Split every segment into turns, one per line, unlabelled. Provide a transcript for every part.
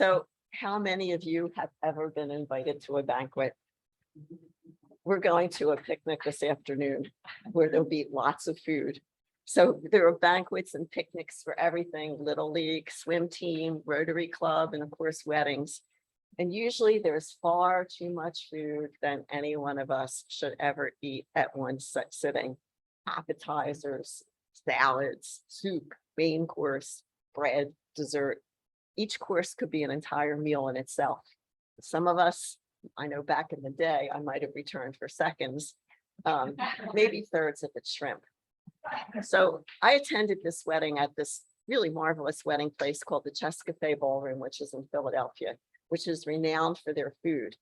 So how many of you have ever been invited to a banquet? We're going to a picnic this afternoon where there'll be lots of food. So there are banquets and picnics for everything: Little League, swim team, Rotary Club, and of course, weddings. And usually there's far too much food than any one of us should ever eat at one sitting. Appetizers, salads, soup, main course, bread, dessert. Each course could be an entire meal in itself. Some of us, I know back in the day, I might have returned for seconds, maybe thirds if it's shrimp. So I attended this wedding at this really marvelous wedding place called the Chescafé Ballroom, which is in Philadelphia, which is renowned for their food.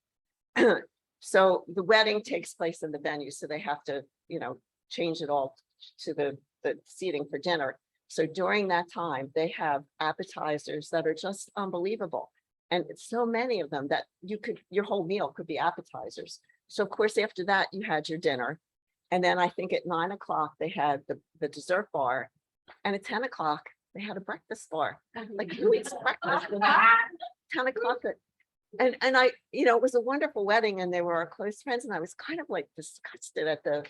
So the wedding takes place in the venue, so they have to, change it all to the seating for dinner. So during that time, they have appetizers that are just unbelievable. And it's so many of them that your whole meal could be appetizers. So of course, after that, you had your dinner. And then I think at 9 o'clock, they had the dessert bar. And at 10 o'clock, they had a breakfast bar. Like, who eats breakfast at 10 o'clock? And I, it was a wonderful wedding, and they were our close friends. And I was kind of like disgusted at the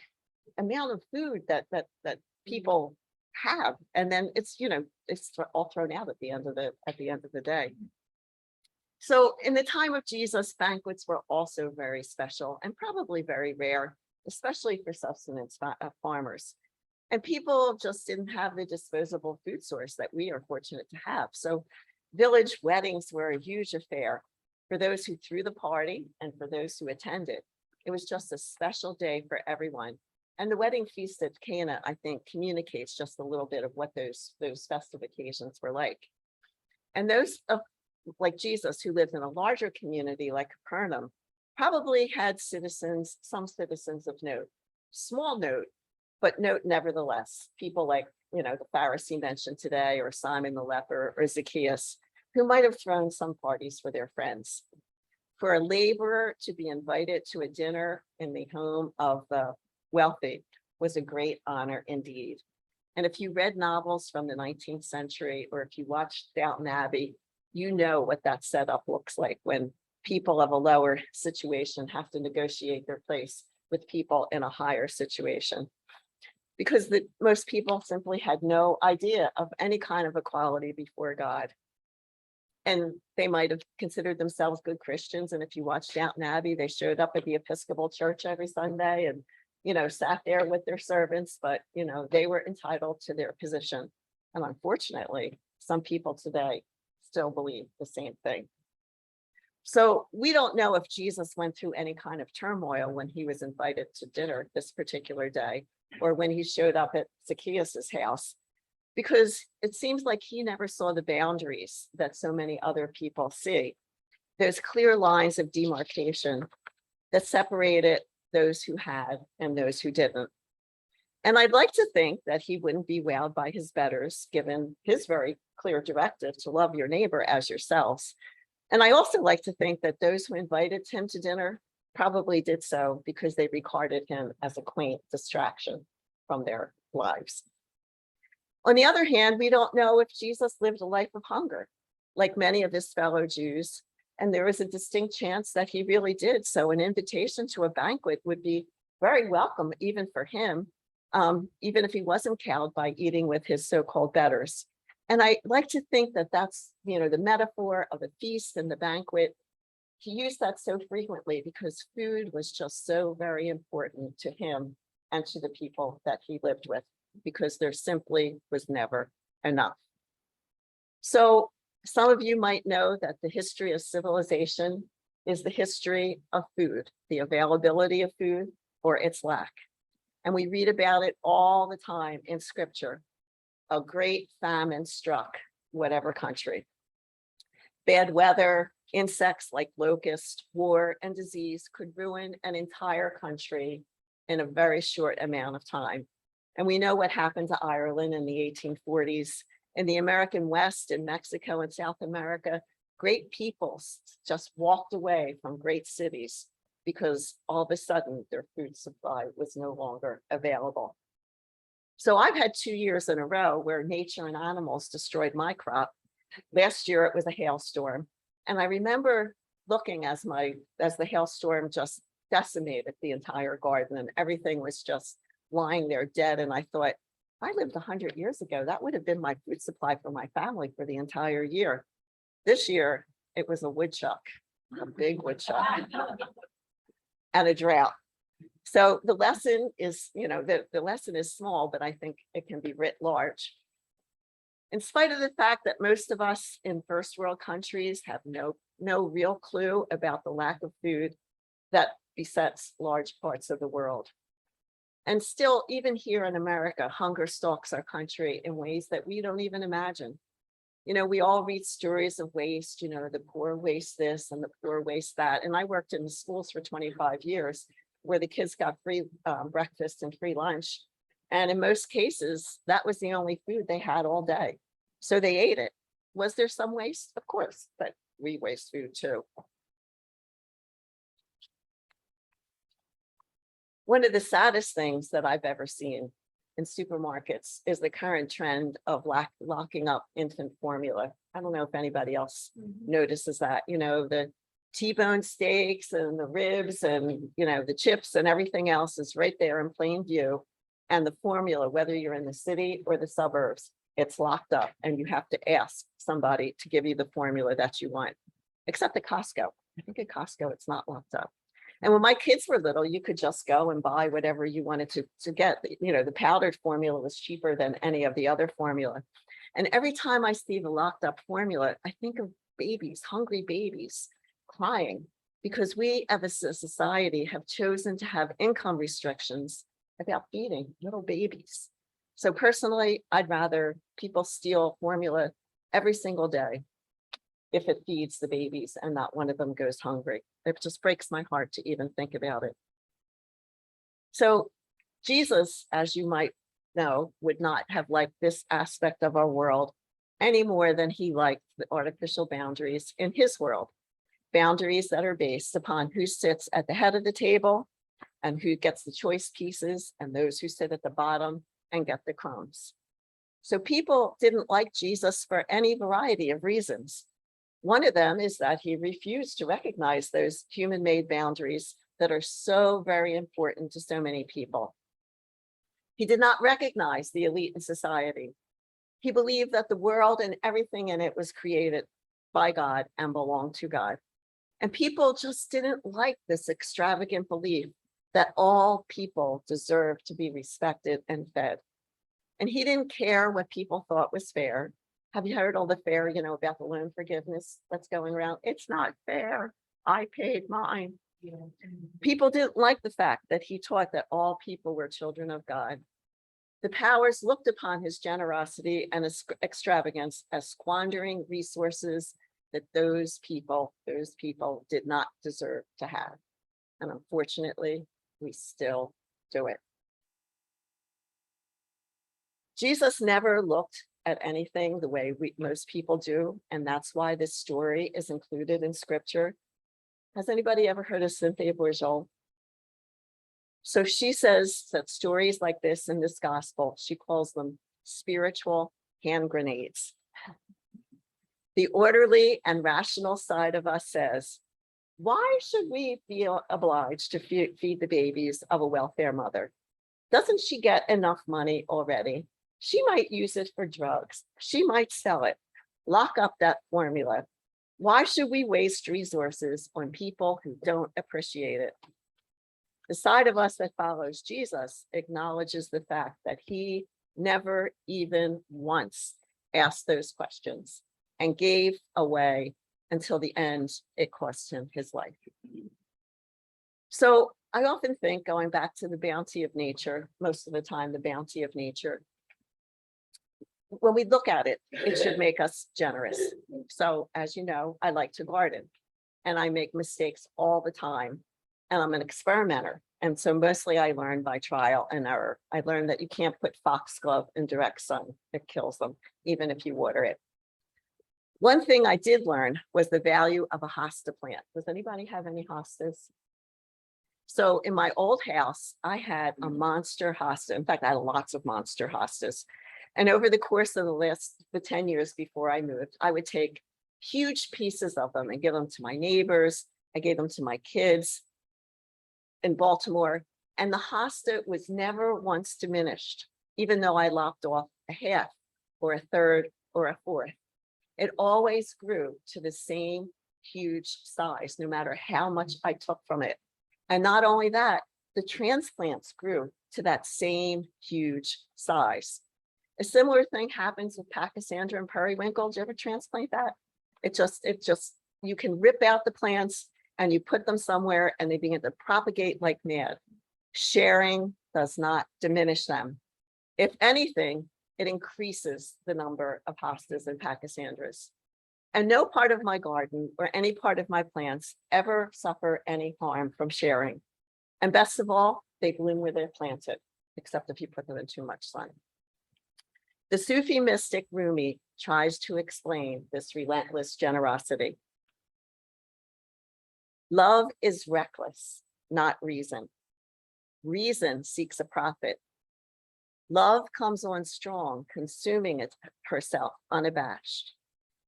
amount of food that people have. And then it's all thrown out at the end of the day. So in the time of Jesus, banquets were also very special and probably very rare, especially for subsistence farmers. And people just didn't have the disposable food source that we are fortunate to have. So village weddings were a huge affair for those who threw the party and for those who attended. It was just a special day for everyone. And the wedding feast at Cana, I think, communicates just a little bit of what those festive occasions were like. And those like Jesus, who lived in a larger community like Capernaum, probably had some citizens of note, small note, but note nevertheless. People like, the Pharisee mentioned today, or Simon the leper, or Zacchaeus, who might have thrown some parties for their friends. For a laborer to be invited to a dinner in the home of the wealthy was a great honor indeed. And if you read novels from the 19th century, or if you watched Downton Abbey, you know what that setup looks like when people of a lower situation have to negotiate their place with people in a higher situation. Because most people simply had no idea of any kind of equality before God. And they might have considered themselves good Christians. And if you watch Downton Abbey, they showed up at the Episcopal Church every Sunday and, sat there with their servants, but, they were entitled to their position. And unfortunately, some people today still believe the same thing. So we don't know if Jesus went through any kind of turmoil when he was invited to dinner this particular day, or when he showed up at Zacchaeus's house, because it seems like he never saw the boundaries that so many other people see. There's clear lines of demarcation that separated those who had and those who didn't. And I'd like to think that he wouldn't be wowed by his betters, given his very clear directive to love your neighbor as yourselves. And I also like to think that those who invited him to dinner probably did so because they regarded him as a quaint distraction from their lives. On the other hand, we don't know if Jesus lived a life of hunger, like many of his fellow Jews, and there is a distinct chance that he really did. So an invitation to a banquet would be very welcome, even for him, even if he wasn't cowed by eating with his so-called betters. And I like to think that that's, the metaphor of a feast and the banquet. He used that so frequently because food was just so very important to him and to the people that he lived with, because there simply was never enough. So some of you might know that the history of civilization is the history of food, the availability of food or its lack. And we read about it all the time in scripture. A great famine struck whatever country. Bad weather, insects like locusts, war, and disease could ruin an entire country in a very short amount of time. And we know what happened to Ireland in the 1840s. In the American West, in Mexico and South America, great peoples just walked away from great cities because all of a sudden their food supply was no longer available. So I've had 2 years in a row where nature and animals destroyed my crop. Last year it was a hailstorm, And I remember looking as the hailstorm just decimated the entire garden and everything was just lying there dead. And I thought, I lived 100 years ago, that would have been my food supply for my family for the entire year. This year, it was a woodchuck, a big woodchuck, and a drought. So the lesson is, the lesson is small, but I think it can be writ large. In spite of the fact that most of us in first world countries have no real clue about the lack of food that besets large parts of the world. And still, even here in America, hunger stalks our country in ways that we don't even imagine. We all read stories of waste, the poor waste this and the poor waste that. And I worked in the schools for 25 years where the kids got free breakfast and free lunch. And in most cases, that was the only food they had all day. So they ate it. Was there some waste? Of course, but we waste food too. One of the saddest things that I've ever seen in supermarkets is the current trend of locking up infant formula. I don't know if anybody else notices that, the T-bone steaks and the ribs and, the chips and everything else is right there in plain view. And the formula, whether you're in the city or the suburbs, it's locked up and you have to ask somebody to give you the formula that you want, except at Costco. I think at Costco, it's not locked up. And when my kids were little, you could just go and buy whatever you wanted to get. The powdered formula was cheaper than any of the other formula. And every time I see the locked up formula, I think of babies, hungry babies, crying because we as a society have chosen to have income restrictions about feeding little babies. So personally, I'd rather people steal formula every single day if it feeds the babies and not one of them goes hungry. It just breaks my heart to even think about it. So Jesus, as you might know, would not have liked this aspect of our world any more than he liked the artificial boundaries in his world. Boundaries that are based upon who sits at the head of the table and who gets the choice pieces and those who sit at the bottom and get the crumbs. So people didn't like Jesus for any variety of reasons. One of them is that he refused to recognize those human-made boundaries that are so very important to so many people. He did not recognize the elite in society. He believed that the world and everything in it was created by God and belonged to God. And people just didn't like this extravagant belief that all people deserve to be respected and fed. And he didn't care what people thought was fair. Have you heard all the fair, about the loan forgiveness that's going around? It's not fair. I paid mine. Yeah. People didn't like the fact that he taught that all people were children of God. The powers looked upon his generosity and extravagance as squandering resources that those people did not deserve to have. And unfortunately, we still do it. Jesus never looked at anything the way most people do, and that's why this story is included in scripture. Has anybody ever heard of Cynthia Bourgeois? So she says that stories like this in this gospel, she calls them spiritual hand grenades. The orderly and rational side of us says, why should we feel obliged to feed the babies of a welfare mother? Doesn't she get enough money already? She might use it for drugs. She might sell it. Lock up that formula. Why should we waste resources on people who don't appreciate it? The side of us that follows Jesus acknowledges the fact that he never even once asked those questions and gave away until the end. It cost him his life. So I often think, going back to the bounty of nature, most of the time, the bounty of nature, when we look at it, it should make us generous. So as you know, I like to garden and I make mistakes all the time. And I'm an experimenter. And so mostly I learn by trial and error. I learned that you can't put foxglove in direct sun. It kills them, even if you water it. One thing I did learn was the value of a hosta plant. Does anybody have any hostas? So in my old house, I had a monster hosta. In fact, I had lots of monster hostas. And over the course of the 10 years before I moved, I would take huge pieces of them and give them to my neighbors. I gave them to my kids in Baltimore. And the hosta was never once diminished, even though I lopped off a half or a third or a fourth. It always grew to the same huge size, no matter how much I took from it. And not only that, the transplants grew to that same huge size. A similar thing happens with Pachysandra and periwinkle. Did you ever transplant that? It just, you can rip out the plants and you put them somewhere and they begin to propagate like mad. Sharing does not diminish them. If anything, it increases the number of hostas and Pachysandras. And no part of my garden or any part of my plants ever suffer any harm from sharing. And best of all, they bloom where they're planted, except if you put them in too much sun. The Sufi mystic Rumi tries to explain this relentless generosity. Love is reckless, not reason. Reason seeks a profit. Love comes on strong, consuming it herself unabashed.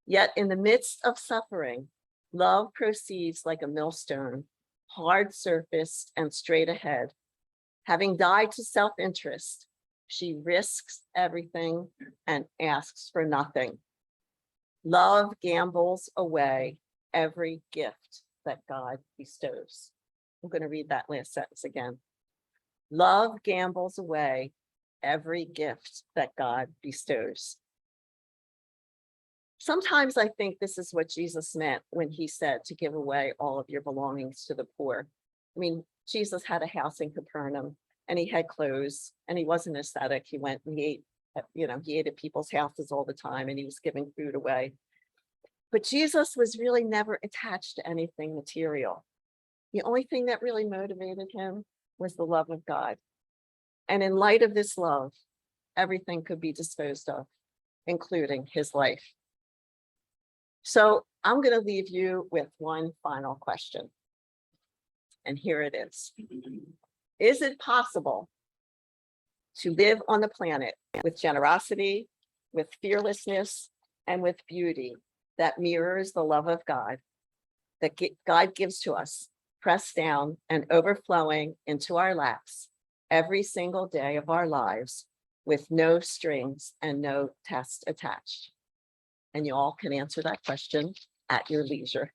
Yet in the midst of suffering, love proceeds like a millstone, hard surfaced and straight ahead. Having died to self-interest, she risks everything and asks for nothing. Love gambles away every gift that God bestows. I'm going to read that last sentence again. Love gambles away every gift that God bestows. Sometimes I think this is what Jesus meant when he said to give away all of your belongings to the poor. I mean, Jesus had a house in Capernaum and he had clothes and he wasn't ascetic. He went and he ate, he ate at people's houses all the time and he was giving food away. But Jesus was really never attached to anything material. The only thing that really motivated him was the love of God. And in light of this love, everything could be disposed of, including his life. So I'm going to leave you with one final question. And here it is. Is it possible to live on the planet with generosity, with fearlessness, and with beauty that mirrors the love of God that God gives to us, pressed down and overflowing into our laps every single day of our lives with no strings and no test attached? And you all can answer that question at your leisure.